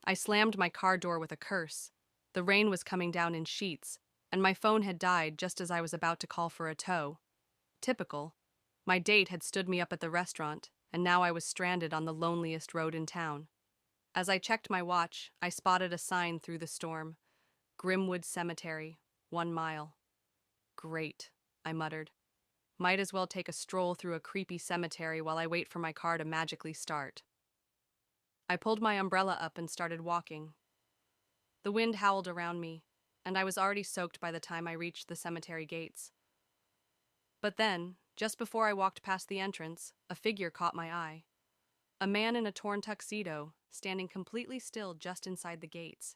I slammed my car door with a curse. The rain was coming down in sheets, and my phone had died just as I was about to call for a tow. Typical. My date had stood me up at the restaurant, and now I was stranded on the loneliest road in town. As I checked my watch, I spotted a sign through the storm. Grimwood Cemetery, 1 mile. Great, I muttered. Might as well take a stroll through a creepy cemetery while I wait for my car to magically start. I pulled my umbrella up and started walking. The wind howled around me, and I was already soaked by the time I reached the cemetery gates. But then, just before I walked past the entrance, a figure caught my eye. A man in a torn tuxedo, standing completely still just inside the gates.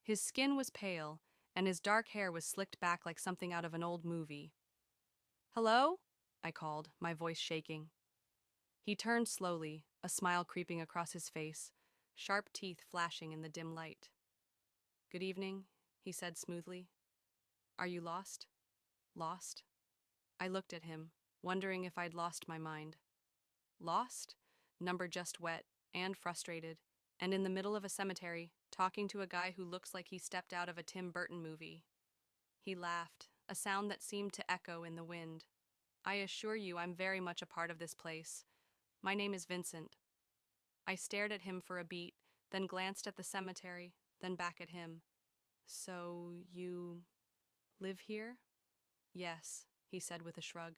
His skin was pale, and his dark hair was slicked back like something out of an old movie. "Hello?" I called, my voice shaking. He turned slowly, a smile creeping across his face, sharp teeth flashing in the dim light. "Good evening," he said smoothly. "Are you lost?" "Lost?" I looked at him, wondering if I'd lost my mind. Lost? Number just wet and frustrated, and in the middle of a cemetery, talking to a guy who looks like he stepped out of a Tim Burton movie. He laughed, a sound that seemed to echo in the wind. "I assure you I'm very much a part of this place. My name is Vincent." I stared at him for a beat, then glanced at the cemetery, then back at him. "So you live here?" "Yes," he said with a shrug.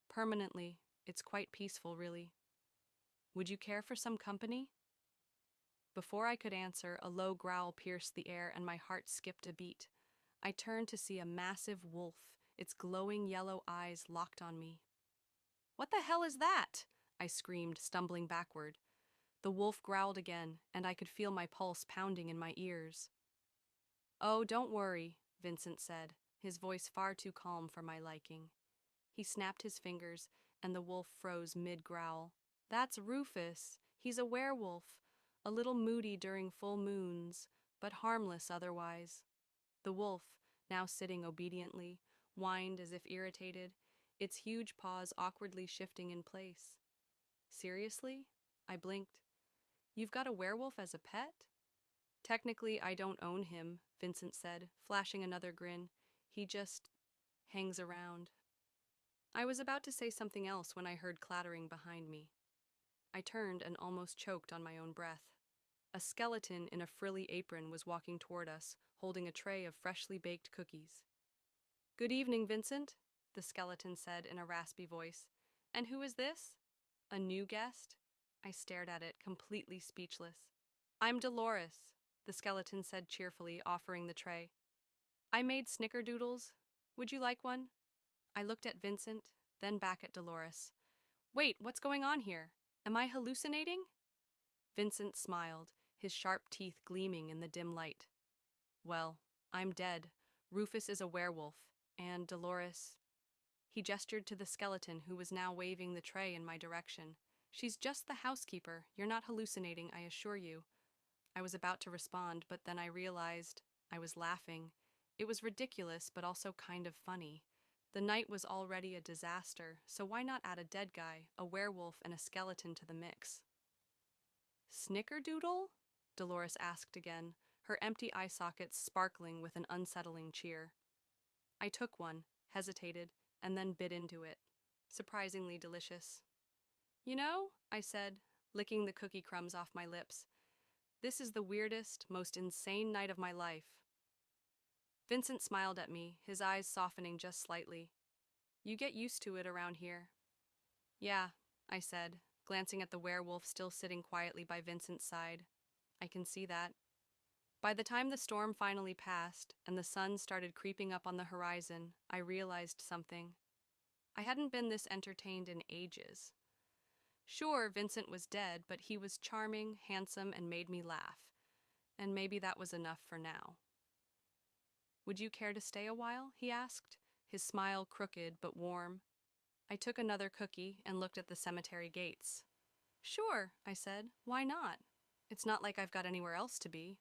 "Permanently. It's quite peaceful, really. Would you care for some company?" Before I could answer, a low growl pierced the air and my heart skipped a beat. I turned to see a massive wolf, its glowing yellow eyes locked on me. "What the hell is that?" I screamed, stumbling backward. The wolf growled again, and I could feel my pulse pounding in my ears. "Oh, don't worry," Vincent said, his voice far too calm for my liking. He snapped his fingers, and the wolf froze mid-growl. "That's Rufus. He's a werewolf, a little moody during full moons, but harmless otherwise." The wolf, now sitting obediently, whined as if irritated, its huge paws awkwardly shifting in place. "Seriously?" I blinked. "You've got a werewolf as a pet?" "Technically, I don't own him," Vincent said, flashing another grin. "He just hangs around." I was about to say something else when I heard clattering behind me. I turned and almost choked on my own breath. A skeleton in a frilly apron was walking toward us, holding a tray of freshly baked cookies. "Good evening, Vincent," the skeleton said in a raspy voice. "And who is this?" "A new guest?" I stared at it, completely speechless. "I'm Dolores," the skeleton said cheerfully, offering the tray. "I made snickerdoodles. Would you like one?" I looked at Vincent, then back at Dolores. "Wait, what's going on here? Am I hallucinating?" Vincent smiled, his sharp teeth gleaming in the dim light. "Well, I'm dead. Rufus is a werewolf, and Dolores—" He gestured to the skeleton, who was now waving the tray in my direction. "She's just the housekeeper. You're not hallucinating, I assure you." I was about to respond, but then I realized I was laughing. It was ridiculous, but also kind of funny. The night was already a disaster, so why not add a dead guy, a werewolf, and a skeleton to the mix? "Snickerdoodle?" Dolores asked again, her empty eye sockets sparkling with an unsettling cheer. I took one, hesitated, and then bit into it. Surprisingly delicious. "You know," I said, licking the cookie crumbs off my lips, "this is the weirdest, most insane night of my life." Vincent smiled at me, his eyes softening just slightly. "You get used to it around here." "Yeah," I said, glancing at the werewolf still sitting quietly by Vincent's side. "I can see that." By the time the storm finally passed and the sun started creeping up on the horizon, I realized something. I hadn't been this entertained in ages. Sure, Vincent was dead, but he was charming, handsome, and made me laugh. And maybe that was enough for now. "Would you care to stay a while?" he asked, his smile crooked but warm. I took another cookie and looked at the cemetery gates. "Sure," I said. "Why not? It's not like I've got anywhere else to be."